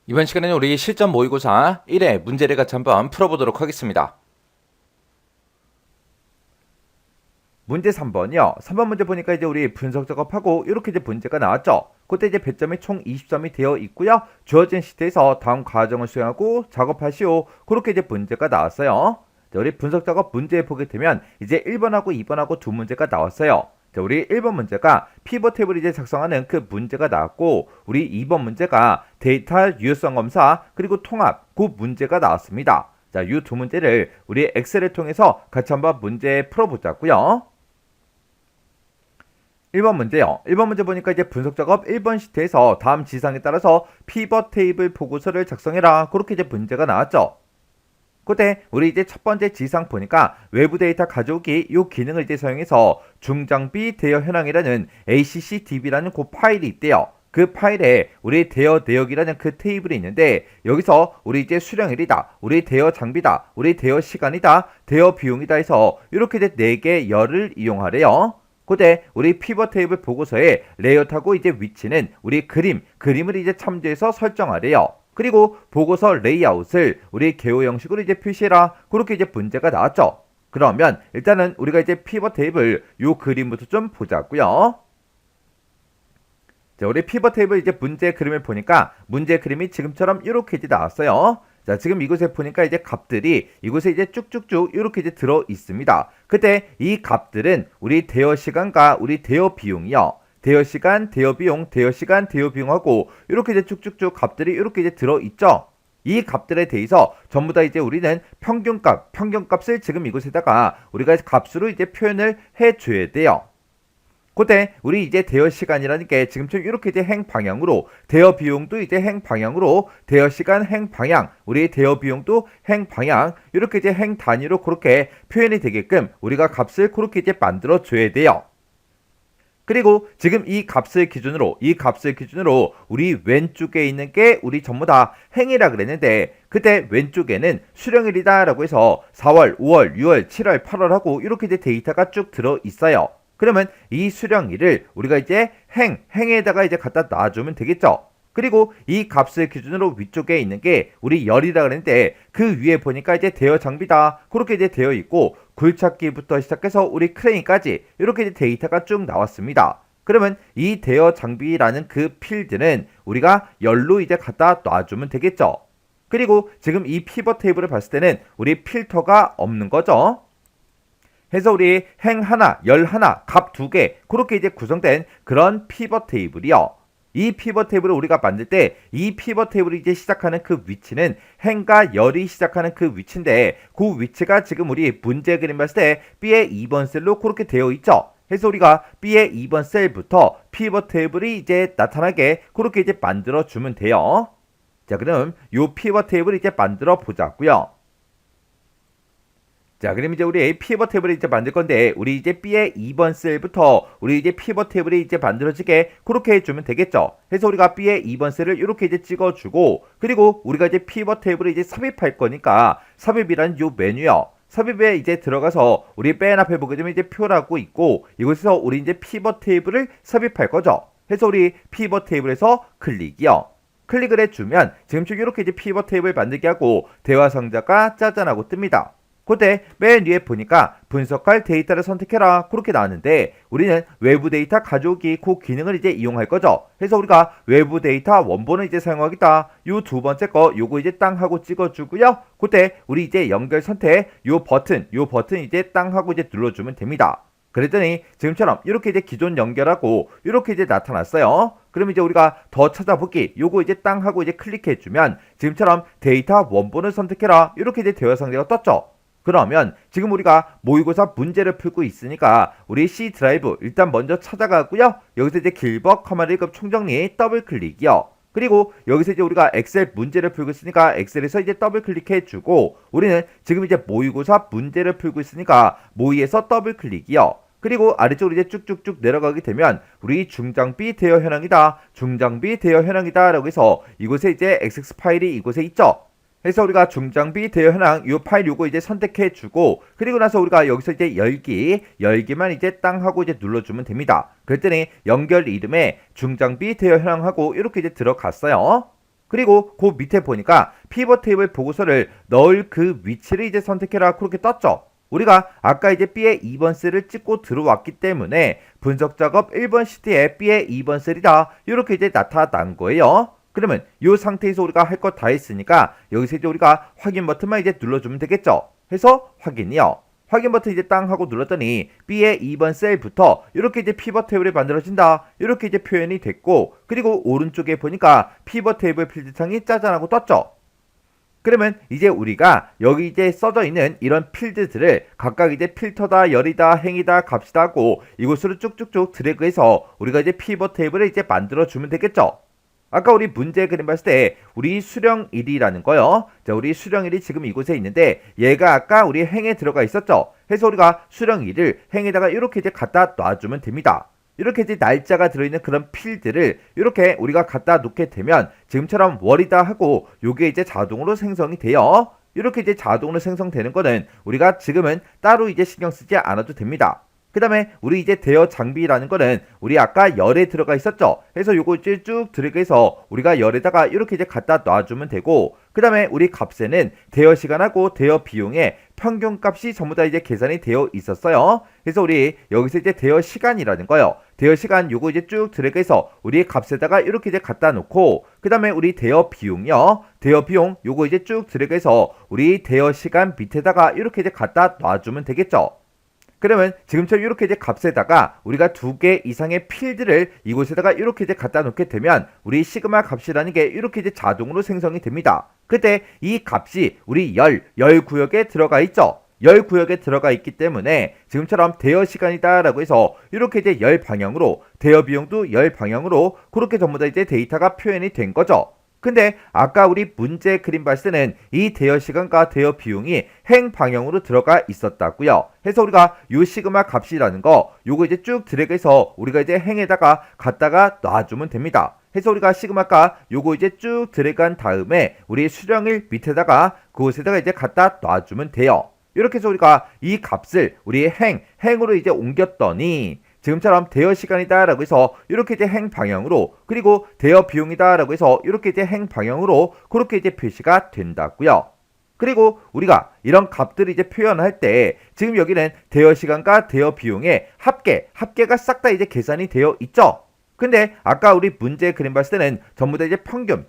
이번 시간에는 우리 실전 모의고사 1회 문제를 같이 한번 풀어보도록 하겠습니다. 문제 3번이요. 3번 문제 보니까 이제 우리 분석 작업하고 이렇게 이제 문제가 나왔죠. 그때 이제 배점이 총 20점이 되어 있고요. 주어진 시트에서 다음 과정을 수행하고 작업하시오. 그렇게 이제 문제가 나왔어요. 자, 우리 분석 작업 문제 보게 되면 이제 1번하고 2번하고 두 문제가 나왔어요. 자, 우리 1번 문제가 피벗 테이블 이제 작성하는 그 문제가 나왔고, 우리 2번 문제가 데이터 유효성 검사 그리고 통합 그 문제가 나왔습니다. 자, 이 두 문제를 우리 엑셀을 통해서 같이 한번 문제 풀어보자고요. 1번 문제요. 1번 문제 보니까 이제 분석 작업 1번 시트에서 다음 지상에 따라서 피벗 테이블 보고서를 작성해라. 그렇게 이제 문제가 나왔죠. 그때 우리 이제 첫 번째 지상 보니까 외부 데이터 가져오기 이 기능을 이제 사용해서 중장비 대여 현황이라는 ACCDB라는 그 파일이 있대요. 그 파일에 우리 대여 내역이라는 그 테이블이 있는데, 여기서 우리 이제 수령일이다, 우리 대여 장비다, 우리 대여 시간이다, 대여 비용이다 해서 이렇게 이제 4개 열을 이용하래요. 그때 우리 피벗 테이블 보고서의 레이아웃하고 이제 위치는 우리 그림을 이제 참조해서 설정하래요. 그리고 보고서 레이아웃을 우리 개요 형식으로 이제 표시해라. 그렇게 이제 문제가 나왔죠. 그러면 일단은 우리가 이제 피벗 테이블 요 그림부터 좀 보자고요. 자, 우리 피벗 테이블 이제 문제 그림을 보니까 문제 그림이 지금처럼 이렇게 이제 나왔어요. 자, 지금 이곳에 보니까 이제 값들이 이곳에 이제 쭉쭉쭉 이렇게 이제 들어 있습니다. 그때 이 값들은 우리 대여 시간과 우리 대여 비용이요. 대여 시간, 대여 비용, 대여 시간, 대여 비용하고 이렇게 이제 쭉쭉쭉 값들이 이렇게 이제 들어 있죠. 이 값들에 대해서 전부 다 이제 우리는 평균값을 지금 이곳에다가 우리가 값으로 이제 표현을 해 줘야 돼요. 그때 우리 이제 대여 시간이라는 게 지금처럼 이렇게 이제 행 방향으로, 대여 비용도 이제 행 방향으로, 대여 시간 행 방향, 우리 대여 비용도 행 방향, 이렇게 이제 행 단위로 그렇게 표현이 되게끔 우리가 값을 그렇게 이제 만들어 줘야 돼요. 그리고 지금 이 값을 기준으로 우리 왼쪽에 있는 게 우리 전부 다 행이라 그랬는데, 그때 왼쪽에는 수령일이다 라고 해서 4월, 5월, 6월, 7월, 8월 하고 이렇게 이제 데이터가 쭉 들어 있어요. 그러면 이 수령일을 우리가 이제 행에다가 이제 갖다 놔주면 되겠죠. 그리고 이 값을 기준으로 위쪽에 있는 게 우리 열이라 그랬는데, 그 위에 보니까 이제 대여 장비다 그렇게 이제 되어 있고, 굴착기부터 시작해서 우리 크레인까지 이렇게 이제 데이터가 쭉 나왔습니다. 그러면 이 대여 장비라는 그 필드는 우리가 열로 이제 갖다 놔주면 되겠죠. 그리고 지금 이 피벗 테이블을 봤을 때는 우리 필터가 없는 거죠. 해서 우리 행 하나, 열 하나, 값 2개 그렇게 이제 구성된 그런 피벗 테이블이요. 이 피벗 테이블을 우리가 만들 때 이 피벗 테이블이 이제 시작하는 그 위치는 행과 열이 시작하는 그 위치인데, 그 위치가 지금 우리 문제 그림 봤을 때 B의 2번 셀로 그렇게 되어 있죠. 그래서 우리가 B의 2번 셀부터 피벗 테이블이 이제 나타나게 그렇게 이제 만들어 주면 돼요. 자, 그럼 요 피벗 테이블을 이제 만들어 보자고요. 자, 그럼 이제 우리 피벗 테이블을 이제 만들 건데, 우리 이제 B의 2번 셀부터 우리 이제 피벗 테이블이 이제 만들어지게 그렇게 해주면 되겠죠. 그래서 우리가 B의 2번 셀을 이렇게 이제 찍어주고, 그리고 우리가 이제 피벗 테이블을 이제 삽입할 거니까 삽입이라는 요 메뉴요. 삽입에 이제 들어가서 우리 맨 앞에 보게 되면 이제 표라고 있고, 이곳에서 우리 이제 피벗 테이블을 삽입할 거죠. 그래서 우리 피벗 테이블에서 클릭이요. 클릭을 해주면 지금처럼 이렇게 이제 피벗 테이블 만들게 하고 대화 상자가 짜잔하고 뜹니다. 그때 맨 위에 보니까 분석할 데이터를 선택해라 그렇게 나왔는데, 우리는 외부 데이터 가져오기 그 기능을 이제 이용할 거죠. 그래서 우리가 외부 데이터 원본을 이제 사용하겠다. 요 두 번째 거 요거 이제 땅 하고 찍어주고요. 그때 우리 이제 연결 선택 요 버튼 이제 땅 하고 이제 눌러주면 됩니다. 그랬더니 지금처럼 이렇게 이제 기존 연결하고 이렇게 이제 나타났어요. 그럼 이제 우리가 더 찾아보기 요거 이제 땅 하고 이제 클릭해주면 지금처럼 데이터 원본을 선택해라 이렇게 이제 대화 상자가 떴죠. 그러면 지금 우리가 모의고사 문제를 풀고 있으니까 우리 C 드라이브 일단 먼저 찾아가고요. 여기서 이제 길벅 커마 1급 총정리 더블 클릭이요. 그리고 여기서 이제 우리가 엑셀 문제를 풀고 있으니까 엑셀에서 이제 더블 클릭해 주고, 우리는 지금 이제 모의고사 문제를 풀고 있으니까 모의에서 더블 클릭이요. 그리고 아래쪽으로 이제 쭉쭉쭉 내려가게 되면 우리 중장비 대여 현황이다, 중장비 대여 현황이다 라고 해서 이곳에 이제 XX 파일이 이곳에 있죠. 그래서 우리가 중장비 대여 현황 이 파일 요거 이제 선택해 주고, 그리고 나서 우리가 여기서 이제 열기만 이제 땅 하고 이제 눌러주면 됩니다. 그랬더니 연결 이름에 중장비 대여 현황하고 이렇게 이제 들어갔어요. 그리고 그 밑에 보니까 피벗 테이블 보고서를 넣을 그 위치를 이제 선택해라 그렇게 떴죠. 우리가 아까 이제 B의 2번 셀을 찍고 들어왔기 때문에 분석 작업 1번 시트에 B의 2번 셀이다 이렇게 이제 나타난 거예요. 그러면 이 상태에서 우리가 할 것 다 했으니까 여기서 이제 우리가 확인 버튼만 이제 눌러주면 되겠죠. 해서 확인이요. 확인 버튼 이제 땅 하고 눌렀더니 B의 2번 셀부터 이렇게 이제 피벗 테이블이 만들어진다 이렇게 이제 표현이 됐고, 그리고 오른쪽에 보니까 피벗 테이블 필드창이 짜잔하고 떴죠. 그러면 이제 우리가 여기 이제 써져 있는 이런 필드들을 각각 이제 필터다, 열이다, 행이다, 값이다 하고 이곳으로 쭉쭉쭉 드래그해서 우리가 이제 피벗 테이블을 이제 만들어 주면 되겠죠. 아까 우리 문제 그림 봤을 때 우리 수령1이라는 거요. 자, 우리 수령1이 지금 이곳에 있는데 얘가 아까 우리 행에 들어가 있었죠. 해서 우리가 수령1을 행에다가 이렇게 이제 갖다 놔주면 됩니다. 이렇게 이제 날짜가 들어있는 그런 필드를 이렇게 우리가 갖다 놓게 되면 지금처럼 월이다 하고 요게 이제 자동으로 생성이 돼요. 이렇게 이제 자동으로 생성되는 거는 우리가 지금은 따로 이제 신경 쓰지 않아도 됩니다. 그 다음에 우리 이제 대여 장비라는 거는 우리 아까 열에 들어가 있었죠. 그래서 요거 이제 쭉 드래그해서 우리가 열에다가 이렇게 이제 갖다 놔주면 되고, 그 다음에 우리 값에는 대여 시간하고 대여 비용의 평균 값이 전부 다 이제 계산이 되어 있었어요. 그래서 우리 여기서 이제 대여 시간이라는 거요. 대여 시간 요거 이제 쭉 드래그해서 우리 값에다가 이렇게 이제 갖다 놓고, 그 다음에 우리 대여 비용이요. 대여 비용 요거 이제 쭉 드래그해서 우리 대여 시간 밑에다가 이렇게 이제 갖다 놔주면 되겠죠. 그러면 지금처럼 이렇게 이제 값에다가 우리가 2개 이상의 필드를 이곳에다가 이렇게 이제 갖다 놓게 되면 우리 시그마 값이라는 게 이렇게 이제 자동으로 생성이 됩니다. 그때 이 값이 우리 열 구역에 들어가 있죠. 열 구역에 들어가 있기 때문에 지금처럼 대여 시간이다 라고 해서 이렇게 이제 열 방향으로, 대여 비용도 열 방향으로 그렇게 전부 다 이제 데이터가 표현이 된 거죠. 근데 아까 우리 문제 그림 봤을 때는 이 대여 시간과 대여 비용이 행 방향으로 들어가 있었다고요. 해서 우리가 요 시그마 값이라는 거 요거 이제 쭉 드래그해서 우리가 이제 행에다가 갖다가 놔주면 됩니다. 해서 우리가 시그마 값 요거 이제 쭉 드래그한 다음에 우리 수령일 밑에다가 그곳에다가 이제 갖다 놔주면 돼요. 이렇게 해서 우리가 이 값을 우리 행으로 이제 옮겼더니 지금처럼 대여 시간이다 라고 해서 이렇게 이제 행 방향으로, 그리고 대여 비용이다 라고 해서 이렇게 이제 행 방향으로 그렇게 이제 표시가 된다고요. 그리고 우리가 이런 값들을 이제 표현할 때 지금 여기는 대여 시간과 대여 비용의 합계가 싹 다 이제 계산이 되어 있죠. 근데 아까 우리 문제 그림 봤을 때는 전부 다 이제 평균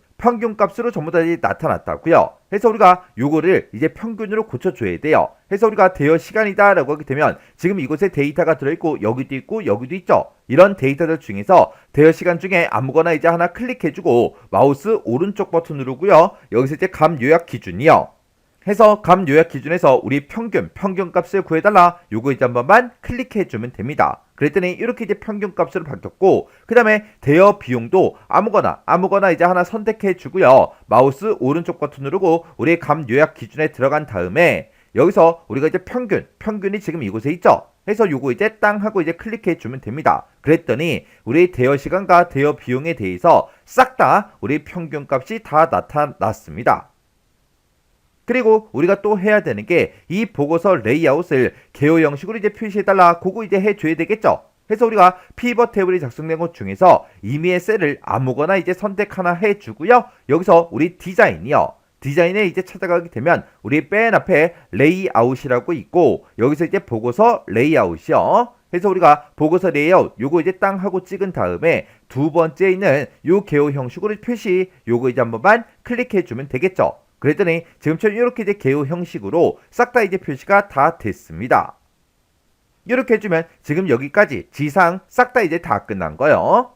값으로 전부 다 이제 나타났다고요. 그래서 우리가 요거를 이제 평균으로 고쳐줘야 돼요. 그래서 우리가 대여 시간이다 라고 하게 되면 지금 이곳에 데이터가 들어있고 여기도 있고 여기도 있죠. 이런 데이터들 중에서 대여 시간 중에 아무거나 이제 하나 클릭해주고 마우스 오른쪽 버튼 누르고요. 여기서 이제 값 요약 기준이요. 해서 값 요약 기준에서 우리 평균 값을 구해달라 요거 이제 한 번만 클릭해주면 됩니다. 그랬더니 이렇게 이제 평균 값으로 바뀌었고, 그 다음에 대여 비용도 아무거나 이제 하나 선택해주고요. 마우스 오른쪽 버튼 누르고 우리 값 요약 기준에 들어간 다음에 여기서 우리가 이제 평균이 지금 이곳에 있죠. 해서 요거 이제 땅 하고 이제 클릭해주면 됩니다. 그랬더니 우리 대여 시간과 대여 비용에 대해서 싹 다 우리 평균 값이 다 나타났습니다. 그리고 우리가 또 해야 되는 게 이 보고서 레이아웃을 개요 형식으로 이제 표시해달라 그거 이제 해줘야 되겠죠. 그래서 우리가 피벗 테이블이 작성된 것 중에서 임의의 셀을 아무거나 이제 선택 하나 해주고요. 여기서 우리 디자인에 이제 찾아가게 되면 우리 맨 앞에 레이아웃이라고 있고 여기서 이제 보고서 레이아웃이요. 그래서 우리가 보고서 레이아웃 요거 이제 땅 하고 찍은 다음에 두 번째 있는 요 개요 형식으로 표시 요거 이제 한 번만 클릭해주면 되겠죠. 그랬더니 지금처럼 이렇게 이제 개요 형식으로 싹 다 이제 표시가 다 됐습니다. 이렇게 해주면 지금 여기까지 지상 싹 다 이제 다 끝난 거예요.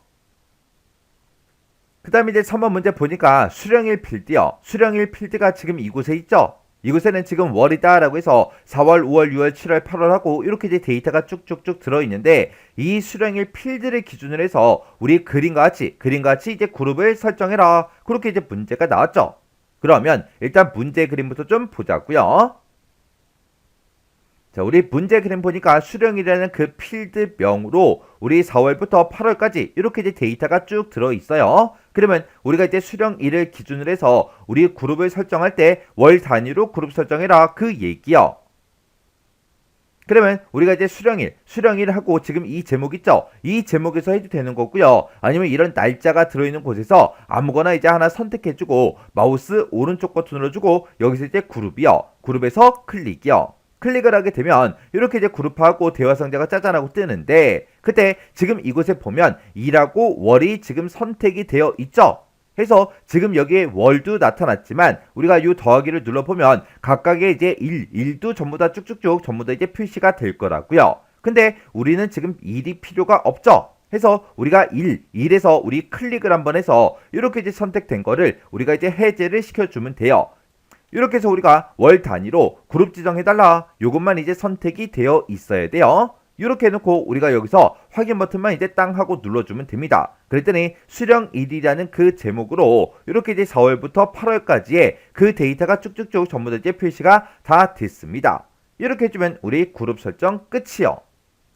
그 다음에 이제 3번 문제 보니까 수령일 필드요. 수령일 필드가 지금 이곳에 있죠. 이곳에는 지금 월이다 라고 해서 4월, 5월, 6월, 7월, 8월 하고 이렇게 이제 데이터가 쭉쭉쭉 들어있는데 이 수령일 필드를 기준으로 해서 우리 그림과 같이 이제 그룹을 설정해라. 그렇게 이제 문제가 나왔죠. 그러면 일단 문제 그림부터 좀 보자고요. 자, 우리 문제 그림 보니까 수령이라는 그 필드명으로 우리 4월부터 8월까지 이렇게 이제 데이터가 쭉 들어있어요. 그러면 우리가 이제 수령일을 기준으로 해서 우리 그룹을 설정할 때 월 단위로 그룹 설정해라 그 얘기요. 그러면 우리가 이제 수령일 하고 지금 이 제목 있죠? 이 제목에서 해도 되는 거고요. 아니면 이런 날짜가 들어있는 곳에서 아무거나 이제 하나 선택해주고 마우스 오른쪽 버튼 눌러주고 여기서 이제 그룹이요. 그룹에서 클릭이요. 클릭을 하게 되면 이렇게 이제 그룹하고 대화 상자가 짜잔하고 뜨는데 그때 지금 이곳에 보면 일하고 월이 지금 선택이 되어 있죠? 해서 지금 여기에 월도 나타났지만 우리가 이 더하기를 눌러보면 각각의 이제 일도 전부 다 쭉쭉쭉 전부 다 이제 표시가 될 거라고요. 근데 우리는 지금 일이 필요가 없죠. 해서 우리가 일에서 우리 클릭을 한번 해서 이렇게 이제 선택된 거를 우리가 이제 해제를 시켜주면 돼요. 이렇게 해서 우리가 월 단위로 그룹 지정해달라. 요것만 이제 선택이 되어 있어야 돼요. 이렇게 해놓고 우리가 여기서 확인 버튼만 이제 땅 하고 눌러주면 됩니다. 그랬더니 수령일이라는 그 제목으로 이렇게 이제 4월부터 8월까지의 그 데이터가 쭉쭉쭉 전부 다 이제 표시가 다 됐습니다. 이렇게 해주면 우리 그룹 설정 끝이요.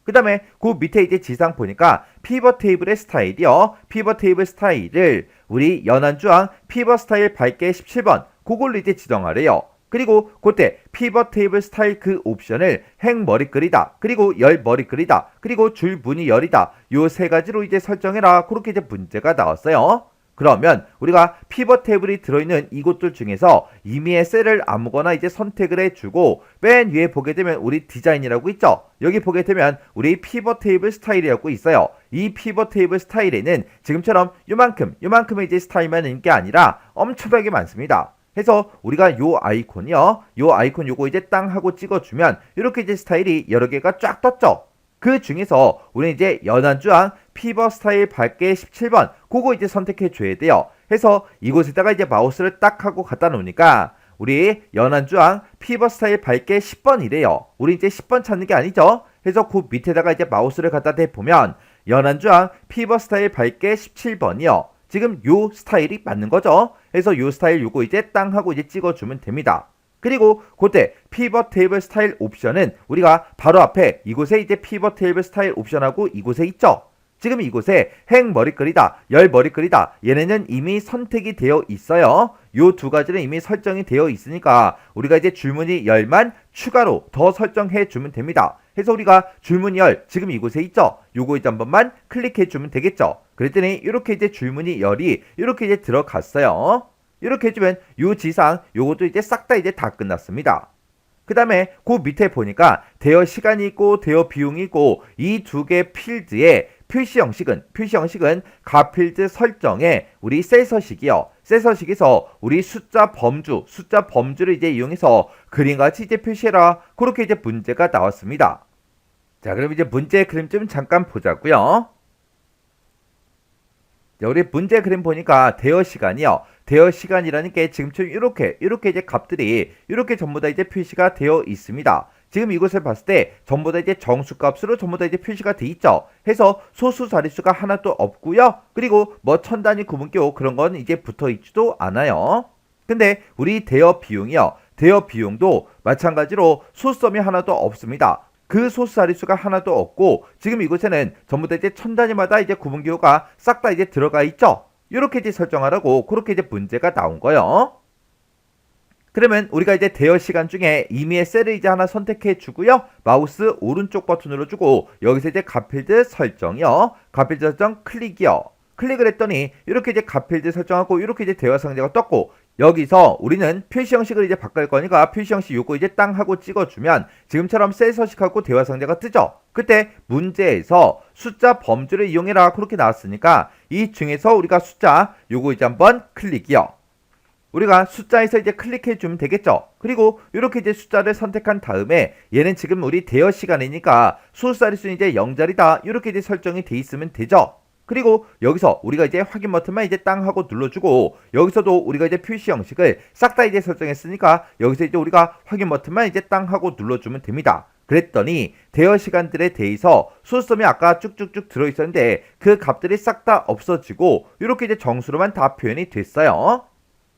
그 다음에 그 밑에 이제 지상 보니까 피벗 테이블의 스타일이요. 피벗 테이블 스타일을 우리 연한주황 피벗 스타일 밝게 17번 그걸로 이제 지정하래요. 그리고 그때 피벗 테이블 스타일 그 옵션을 행 머리글이다. 그리고 열 머리글이다. 그리고 줄 무늬 열이다. 요 세 가지로 이제 설정해라. 그렇게 이제 문제가 나왔어요. 그러면 우리가 피벗 테이블이 들어있는 이곳들 중에서 임의의 셀을 아무거나 이제 선택을 해주고 맨 위에 보게 되면 우리 디자인이라고 있죠. 여기 보게 되면 우리 피벗 테이블 스타일이라고 있어요. 이 피벗 테이블 스타일에는 지금처럼 요만큼의 이제 스타일만 있는 게 아니라 엄청나게 많습니다. 해서 우리가 요 아이콘이요. 요 아이콘 요거 이제 땅 하고 찍어주면 이렇게 이제 스타일이 여러 개가 쫙 떴죠. 그 중에서 우리는 이제 연한주황 피벗 스타일 밝게 17번 그거 이제 선택해 줘야 돼요. 해서 이곳에다가 이제 마우스를 딱 하고 갖다 놓으니까 우리 연한주황 피벗 스타일 밝게 10번이래요. 우리 이제 10번 찾는 게 아니죠. 해서 그 밑에다가 이제 마우스를 갖다 대보면 연한주황 피벗 스타일 밝게 17번이요. 지금 요 스타일이 맞는 거죠. 그래서 요 스타일 요거 이제 땅 하고 이제 찍어주면 됩니다. 그리고 그때 피벗 테이블 스타일 옵션은 우리가 바로 앞에 이곳에 이제 피벗 테이블 스타일 옵션하고 이곳에 있죠. 지금 이곳에 행 머리글이다, 열 머리글이다. 얘네는 이미 선택이 되어 있어요. 요 두 가지는 이미 설정이 되어 있으니까 우리가 이제 줄무늬 열만 추가로 더 설정해 주면 됩니다. 해서 우리가 줄무늬 열 지금 이곳에 있죠. 요거 이제 한 번만 클릭해 주면 되겠죠. 그랬더니 이렇게 이제 줄무늬 열이 이렇게 이제 들어갔어요. 이렇게 해주면 요 지상 요것도 이제 싹 다 이제 다 끝났습니다. 그 다음에 그 밑에 보니까 대여 시간이 있고 대여 비용이 있고 이 두 개 필드의 표시 형식은 가필드 설정에 우리 셀 서식이요. 셀 서식에서 우리 숫자 범주를 이제 이용해서 그림같이 이제 표시해라. 그렇게 이제 문제가 나왔습니다. 자, 그럼 이제 문제 그림 좀 잠깐 보자고요. 자, 우리 문제 그림 보니까 대여 시간이요. 대여 시간이라는 게 지금처럼 이렇게 이제 값들이 이렇게 전부 다 이제 표시가 되어 있습니다. 지금 이것을 봤을 때 전부 다 이제 정수값으로 전부 다 이제 표시가 돼 있죠. 해서 소수 자릿수가 하나도 없고요. 그리고 뭐 천 단위 구분교 그런 건 이제 붙어 있지도 않아요. 근데 우리 대여 비용이요. 대여 비용도 마찬가지로 소수점이 하나도 없습니다. 그 소수 자릿수가 하나도 없고 지금 이곳에는 전부 다 이제 천 단위마다 이제 구분기호가 싹 다 이제 들어가 있죠. 이렇게 이제 설정하라고 그렇게 이제 문제가 나온 거예요. 그러면 우리가 이제 대여 시간 중에 임의의 셀을 이제 하나 선택해 주고요. 마우스 오른쪽 버튼 눌러주고 여기서 이제 가필드 설정이요. 가필드 설정 클릭이요. 클릭을 했더니 이렇게 이제 가필드 설정하고 이렇게 이제 대화 상자가 떴고 여기서 우리는 표시 형식을 이제 바꿀 거니까 표시 형식 요거 이제 땅 하고 찍어주면 지금처럼 셀 서식하고 대화 상자가 뜨죠. 그때 문제에서 숫자 범주를 이용해라 그렇게 나왔으니까 이 중에서 우리가 숫자 요거 이제 한번 클릭이요. 우리가 숫자에서 이제 클릭해 주면 되겠죠. 그리고 이렇게 이제 숫자를 선택한 다음에 얘는 지금 우리 대여 시간이니까 소수 자릿수는 이제 0자리다 이렇게 이제 설정이 돼 있으면 되죠. 그리고 여기서 우리가 이제 확인 버튼만 이제 땅 하고 눌러주고 여기서도 우리가 이제 표시 형식을 싹 다 이제 설정했으니까 여기서 이제 우리가 확인 버튼만 이제 땅 하고 눌러주면 됩니다. 그랬더니 대여 시간들에 대해서 소수점이 아까 쭉쭉쭉 들어있었는데 그 값들이 싹 다 없어지고 이렇게 이제 정수로만 다 표현이 됐어요.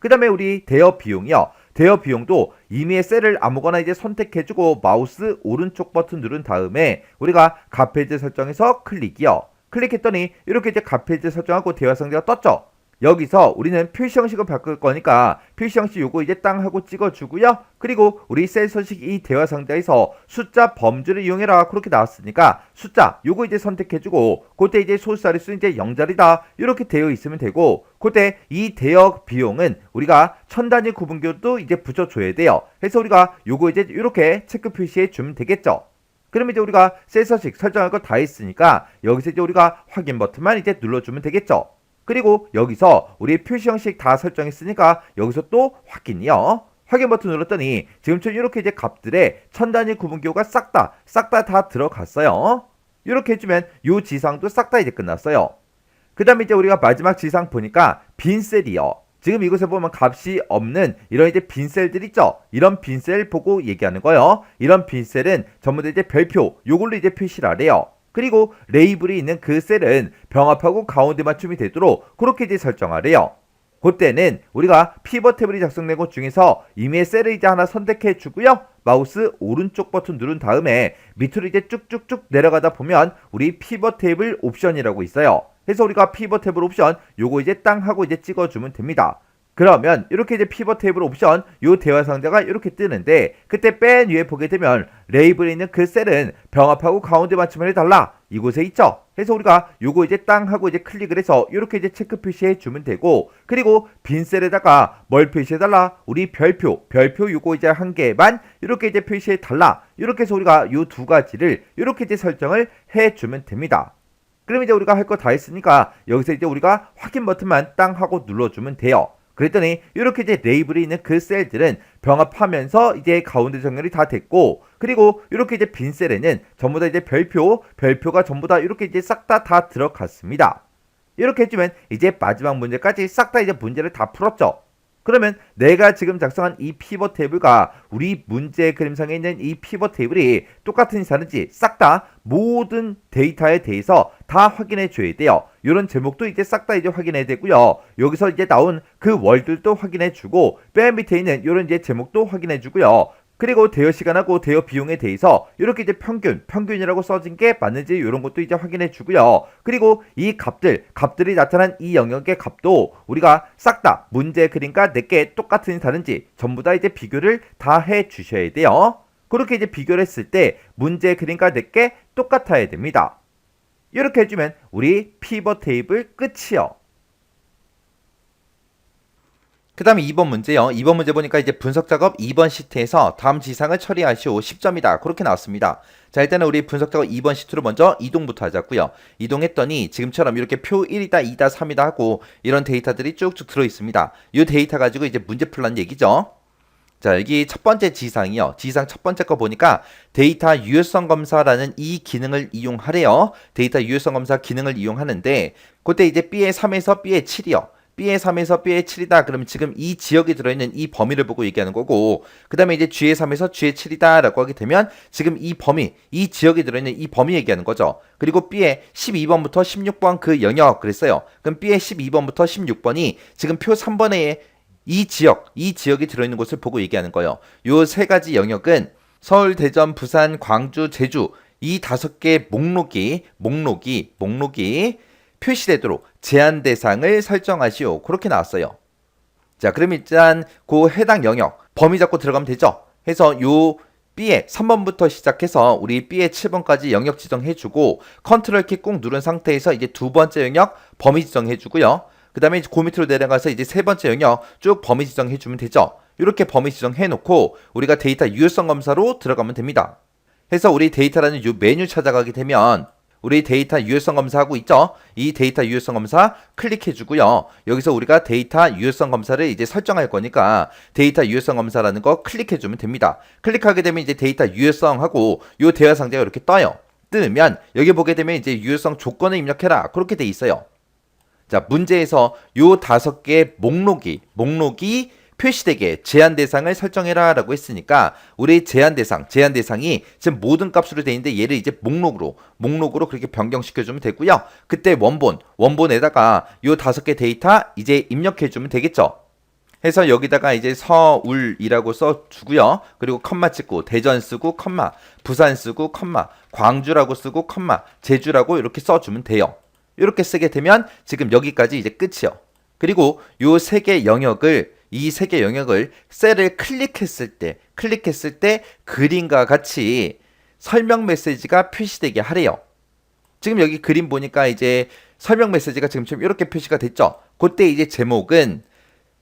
그 다음에 우리 대여 비용이요. 대여 비용도 임의의 셀을 아무거나 이제 선택해주고 마우스 오른쪽 버튼 누른 다음에 우리가 가필드 설정에서 클릭이요. 클릭했더니 이렇게 이제 가필드 설정하고 대화 상자가 떴죠. 여기서 우리는 표시 형식을 바꿀 거니까 표시 형식 요거 이제 땅 하고 찍어주고요. 그리고 우리 셀 서식 이 대화 상자에서 숫자 범주를 이용해라 그렇게 나왔으니까 숫자 요거 이제 선택해주고 그때 이제 소수자릿수는 이제 0자리다 이렇게 되어 있으면 되고 그때 이 대역 비용은 우리가 천 단위 구분교도 이제 붙여줘야 돼요. 그래서 우리가 요거 이제 이렇게 체크 표시해 주면 되겠죠. 그럼 이제 우리가 셀 서식 설정할 거 다 했으니까 여기서 이제 우리가 확인 버튼만 이제 눌러주면 되겠죠. 그리고 여기서 우리 표시 형식 다 설정했으니까 여기서 또 확인이요. 확인 버튼 눌렀더니 지금처럼 이렇게 이제 값들의 천 단위 구분기호가 싹 다 들어갔어요. 이렇게 해주면 요 지상도 싹 다 이제 끝났어요. 그 다음에 이제 우리가 마지막 지상 보니까 빈 셀이요. 지금 이곳에 보면 값이 없는 이런 이제 빈 셀들 있죠. 이런 빈 셀 보고 얘기하는 거예요. 이런 빈 셀은 전부 다 이제 별표 요걸로 이제 표시를 하래요. 그리고 레이블이 있는 그 셀은 병합하고 가운데 맞춤이 되도록 그렇게 이제 설정하래요. 그때는 우리가 피벗 태블이 작성된 것 중에서 임의의 셀을 이제 하나 선택해 주고요. 마우스 오른쪽 버튼 누른 다음에 밑으로 이제 쭉쭉쭉 내려가다 보면 우리 피벗 테이블 옵션이라고 있어요. 그래서 우리가 피벗 테이블 옵션 요거 이제 땅 하고 이제 찍어주면 됩니다. 그러면 이렇게 이제 피벗 테이블 옵션 요 대화 상자가 이렇게 뜨는데 그때 맨 위에 보게 되면 레이블에 있는 그 셀은 병합하고 가운데 맞춤을 해달라 이곳에 있죠. 그래서 우리가 요거 이제 땅 하고 이제 클릭을 해서 이렇게 이제 체크 표시해 주면 되고 그리고 빈 셀에다가 뭘 표시해달라 우리 별표 요거 이제 한 개만 이렇게 이제 표시해 달라 이렇게 해서 우리가 요 두 가지를 이렇게 이제 설정을 해 주면 됩니다. 그럼 이제 우리가 할 거 다 했으니까 여기서 이제 우리가 확인 버튼만 땅 하고 눌러주면 돼요. 그랬더니 이렇게 이제 레이블이 있는 그 셀들은 병합하면서 이제 가운데 정렬이 다 됐고 그리고 이렇게 이제 빈 셀에는 전부 다 이제 별표가 전부 다 이렇게 이제 싹 다 들어갔습니다. 이렇게 해주면 이제 마지막 문제까지 싹 다 이제 문제를 다 풀었죠. 그러면 내가 지금 작성한 이 피벗 테이블과 우리 문제 그림상에 있는 이 피벗 테이블이 똑같은지 다른지 싹 다 모든 데이터에 대해서 다 확인해 줘야 돼요. 이런 제목도 이제 싹 다 이제 확인해야 되고요. 여기서 이제 나온 그 월들도 확인해 주고 맨 밑에 있는 이런 이제 제목도 확인해 주고요. 그리고 대여 시간하고 대여 비용에 대해서 이렇게 이제 평균이라고 써진 게 맞는지 이런 것도 이제 확인해 주고요. 그리고 이 값들이 나타난 이 영역의 값도 우리가 싹 다 문제 그림과 내게 똑같은지 다른지 전부 다 이제 비교를 다 해 주셔야 돼요. 그렇게 이제 비교를 했을 때 문제 그림과 내게 똑같아야 됩니다. 이렇게 해주면 우리 피벗 테이블 끝이요. 그 다음에 2번 문제요. 2번 문제 보니까 이제 분석 작업 2번 시트에서 다음 지상을 처리하시오 10점이다. 그렇게 나왔습니다. 자, 일단은 우리 분석 작업 2번 시트로 먼저 이동부터 하자고요. 이동했더니 지금처럼 이렇게 표 1이다, 2다, 3이다 하고 이런 데이터들이 쭉쭉 들어있습니다. 이 데이터 가지고 이제 문제 풀란 얘기죠. 자, 여기 첫 번째 지상이요. 지상 첫 번째 거 보니까 데이터 유효성 검사라는 이 기능을 이용하래요. 데이터 유효성 검사 기능을 이용하는데 그때 이제 B의 3에서 B의 7이요. B의 3에서 B의 7이다. 그러면 지금 이 지역에 들어있는 이 범위를 보고 얘기하는 거고 그 다음에 이제 G의 3에서 G의 7이다 라고 하게 되면 지금 이 범위, 이 지역에 들어있는 이 범위 얘기하는 거죠. 그리고 B의 12번부터 16번 그 영역 그랬어요. 그럼 B의 12번부터 16번이 지금 표 3번에 이 지역이 들어있는 곳을 보고 얘기하는 거예요. 요 세 가지 영역은 서울, 대전, 부산, 광주, 제주 이 5개 목록이 표시되도록 제한 대상을 설정하시오. 그렇게 나왔어요. 자, 그럼 일단 그 해당 영역 범위 잡고 들어가면 되죠. 해서 요 B의 3번부터 시작해서 우리 B의 7번까지 영역 지정해주고 컨트롤 키 꾹 누른 상태에서 이제 두 번째 영역 범위 지정해주고요. 그 다음에 그 밑으로 내려가서 이제 세 번째 영역 쭉 범위 지정해주면 되죠. 이렇게 범위 지정해놓고 우리가 데이터 유효성 검사로 들어가면 됩니다. 해서 우리 데이터라는 이 메뉴 찾아가게 되면 우리 데이터 유효성 검사하고 있죠. 이 데이터 유효성 검사 클릭해주고요. 여기서 우리가 데이터 유효성 검사를 이제 설정할 거니까 데이터 유효성 검사라는 거 클릭해주면 됩니다. 클릭하게 되면 이제 데이터 유효성하고 이 대화 상자가 이렇게 떠요. 뜨면 여기 보게 되면 이제 유효성 조건을 입력해라. 그렇게 돼 있어요. 자, 문제에서 요 5개의 목록이 표시되게 제한 대상을 설정해라 라고 했으니까 우리 제한 대상이 지금 모든 값으로 되어 있는데 얘를 이제 목록으로 그렇게 변경시켜주면 되고요. 그때 원본에다가 요 5개 데이터 이제 입력해주면 되겠죠. 해서 여기다가 이제 서울이라고 써주고요. 그리고 컴마 찍고 대전 쓰고 컴마, 부산 쓰고 컴마, 광주라고 쓰고 컴마, 제주라고 이렇게 써주면 돼요. 이렇게 쓰게 되면 지금 여기까지 이제 끝이요. 그리고 요 세 개 영역을 이 세 개 영역을 셀을 클릭했을 때 그림과 같이 설명 메시지가 표시되게 하래요. 지금 여기 그림 보니까 이제 설명 메시지가 지금처럼 이렇게 표시가 됐죠. 그때 이제 제목은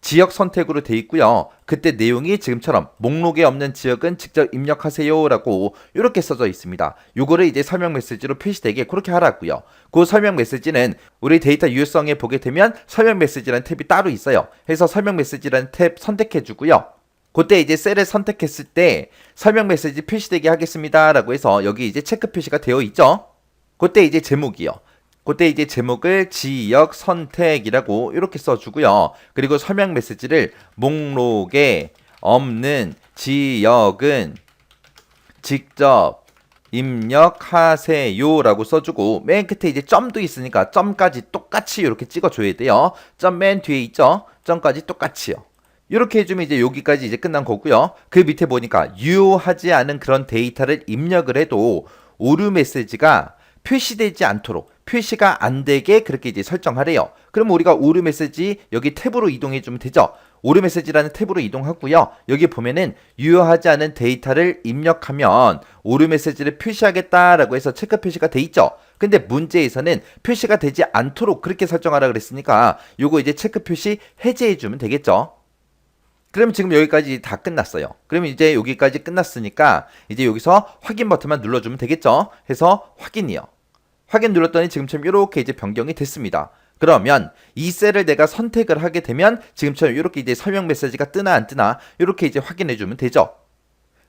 지역 선택으로 돼 있고요. 그때 내용이 지금처럼 목록에 없는 지역은 직접 입력하세요 라고 이렇게 써져 있습니다. 요거를 이제 설명 메시지로 표시되게 그렇게 하라고요. 그 설명 메시지는 우리 데이터 유효성에 보게 되면 설명 메시지라는 탭이 따로 있어요. 그래서 설명 메시지라는 탭 선택해 주고요. 그때 이제 셀을 선택했을 때 설명 메시지 표시되게 하겠습니다 라고 해서 여기 이제 체크 표시가 되어 있죠. 그때 이제 제목이요. 그때 이제 제목을 지역 선택이라고 이렇게 써주고요. 그리고 설명 메시지를 목록에 없는 지역은 직접 입력하세요 라고 써주고 맨 끝에 이제 점도 있으니까 점까지 똑같이 이렇게 찍어줘야 돼요. 점 맨 뒤에 있죠? 점까지 똑같이요. 이렇게 해주면 이제 여기까지 이제 끝난 거고요. 그 밑에 보니까 유효하지 않은 그런 데이터를 입력을 해도 오류 메시지가 표시되지 않도록 표시가 안 되게 그렇게 이제 설정하래요. 그럼 우리가 오류 메시지 여기 탭으로 이동해 주면 되죠. 오류 메시지라는 탭으로 이동하고요. 여기 보면은 유효하지 않은 데이터를 입력하면 오류 메시지를 표시하겠다라고 해서 체크 표시가 돼 있죠. 근데 문제에서는 표시가 되지 않도록 그렇게 설정하라 그랬으니까 요거 이제 체크 표시 해제해 주면 되겠죠. 그럼 지금 여기까지 다 끝났어요. 그러면 이제 여기까지 끝났으니까 이제 여기서 확인 버튼만 눌러주면 되겠죠. 해서 확인이요. 확인 눌렀더니 지금처럼 이렇게 이제 변경이 됐습니다. 그러면 이 셀을 내가 선택을 하게 되면 지금처럼 이렇게 이제 설명 메시지가 뜨나 안 뜨나 이렇게 이제 확인해 주면 되죠.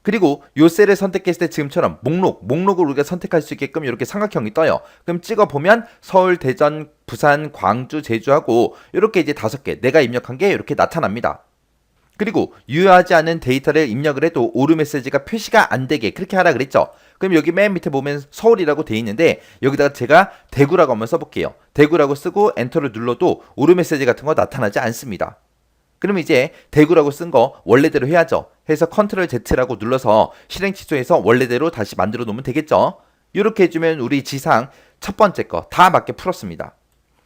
그리고 요 셀을 선택했을 때 지금처럼 목록을 우리가 선택할 수 있게끔 이렇게 삼각형이 떠요. 그럼 찍어보면 서울, 대전, 부산, 광주, 제주하고 이렇게 이제 5개 내가 입력한 게 이렇게 나타납니다. 그리고 유효하지 않은 데이터를 입력을 해도 오류 메시지가 표시가 안 되게 그렇게 하라 그랬죠. 그럼 여기 맨 밑에 보면 서울이라고 돼 있는데 여기다가 제가 대구라고 한번 써볼게요. 대구라고 쓰고 엔터를 눌러도 오류 메시지 같은 거 나타나지 않습니다. 그럼 이제 대구라고 쓴 거 원래대로 해야죠. 해서 컨트롤 Z라고 눌러서 실행 취소해서 원래대로 다시 만들어 놓으면 되겠죠. 이렇게 해주면 우리 지상 첫 번째 거 다 맞게 풀었습니다.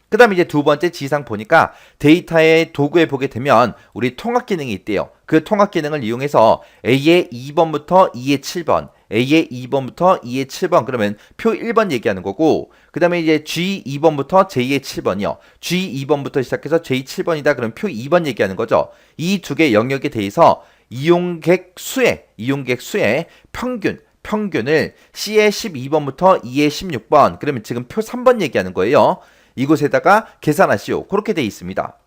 그 다음에 이제 두 번째 지상 보니까 데이터의 도구에 보게 되면 우리 통합 기능이 있대요. 그 통합 기능을 이용해서 A의 2번부터 E의 7번, A의 2번부터 E의 7번 그러면 표 1번 얘기하는 거고 그 다음에 이제 G 2번부터 J의 7번이요. G 2번부터 시작해서 J 7번이다 그러면 표 2번 얘기하는 거죠. 이 두 개 영역에 대해서 이용객 수의 평균을 C의 12번부터 E의 16번 그러면 지금 표 3번 얘기하는 거예요. 이곳에다가 계산하시오. 그렇게 돼 있습니다.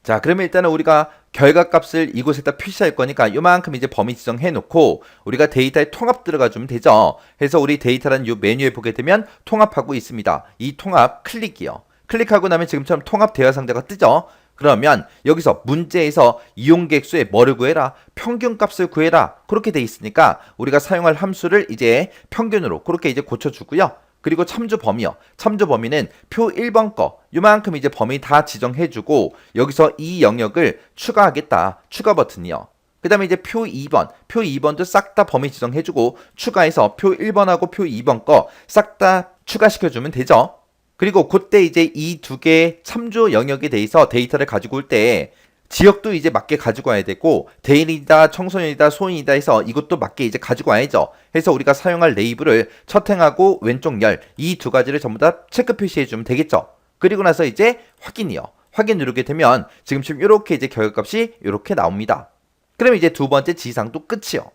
자, 그러면 일단은 우리가 결과값을 이곳에다 표시할 거니까 요만큼 이제 범위 지정해 놓고 우리가 데이터에 통합 들어가 주면 되죠. 그래서 우리 데이터라는 요 메뉴에 보게 되면 통합하고 있습니다. 이 통합 클릭이요. 클릭하고 나면 지금처럼 통합 대화 상자가 뜨죠. 그러면 여기서 문제에서 이용객 수의 뭐를 구해라? 평균값을 구해라. 그렇게 돼 있으니까 우리가 사용할 함수를 이제 평균으로 그렇게 이제 고쳐주고요. 그리고 참조 범위요. 참조 범위는 표 1번 거 요만큼 이제 범위 다 지정해주고 여기서 이 영역을 추가하겠다. 추가 버튼이요. 그 다음에 이제 표 2번도 싹 다 범위 지정해주고 추가해서 표 1번하고 표 2번 거 싹 다 추가시켜주면 되죠. 그리고 그때 이제 이 두 개의 참조 영역에 대해서 데이터를 가지고 올 때 지역도 이제 맞게 가지고 와야 되고 대인이다 청소년이다 소인이다 해서 이것도 맞게 이제 가지고 와야죠. 해서 우리가 사용할 레이블을 첫 행하고 왼쪽 열 이 두 가지를 전부 다 체크 표시해 주면 되겠죠. 그리고 나서 이제 확인이요. 확인 누르게 되면 지금 이렇게 이제 결과값이 이렇게 나옵니다. 그럼 이제 두 번째 지상도 끝이요.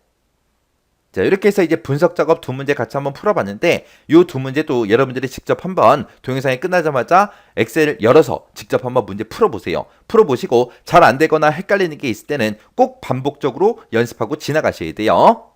자, 이렇게 해서 이제 분석 작업 두 문제 같이 한번 풀어봤는데 이 두 문제도 여러분들이 직접 한번 동영상이 끝나자마자 엑셀을 열어서 직접 한번 문제 풀어보세요. 풀어보시고 잘 안 되거나 헷갈리는 게 있을 때는 꼭 반복적으로 연습하고 지나가셔야 돼요.